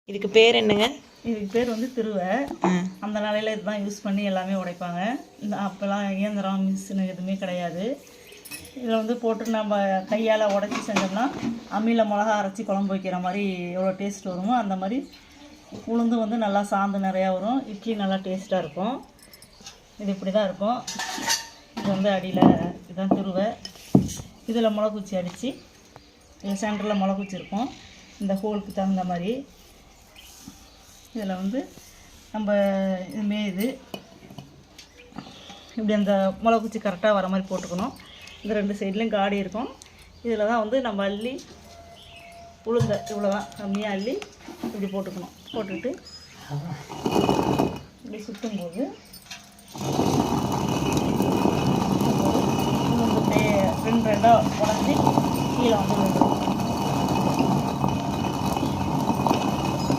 இதுக்கு பேர் என்னங்க? இதுக்கு பேர் வந்து திருவை. அந்த நாளையில் இதுதான் யூஸ் பண்ணி எல்லாமே உடைப்பாங்க. இந்த அப்போல்லாம் இயந்திரம் மிஷினு எதுவுமே கிடையாது. இதில் வந்து போட்டு நம்ம கையால் உடச்சி செஞ்சோம்னா அம்மியில் மிளகா அரைச்சி குழம்பு வைக்கிற மாதிரி எவ்வளோ டேஸ்ட் வருமோ அந்த மாதிரி உளுந்து வந்து நல்லா சாந்து நிறையா வரும். இட்லி நல்லா டேஸ்ட்டாக இருக்கும். இது இப்படி தான் இருக்கும். இது வந்து அடியில் இதுதான் திருவை. இதில் மிளகுச்சி அடித்து இதில் சென்டரில் மிளகுச்சி இருக்கும். இந்த ஹோலுக்கு தகுந்த மாதிரி இதில் வந்து நம்ம இது இப்படி அந்த மிளகுச்சி கரெக்டாக வர மாதிரி போட்டுக்கணும். இந்த ரெண்டு சைட்லேயும் காடி இருக்கும். இதில் தான் வந்து நம்ம அள்ளி உளுந்த இவ்வளோ தான் கம்மியாக அள்ளி இப்படி போட்டுக்கணும். போட்டுக்கிட்டு இப்படி சுற்றும்போது உளுந்து ரெண்டு ரெண்டாக உடஞ்சி கீழே வந்து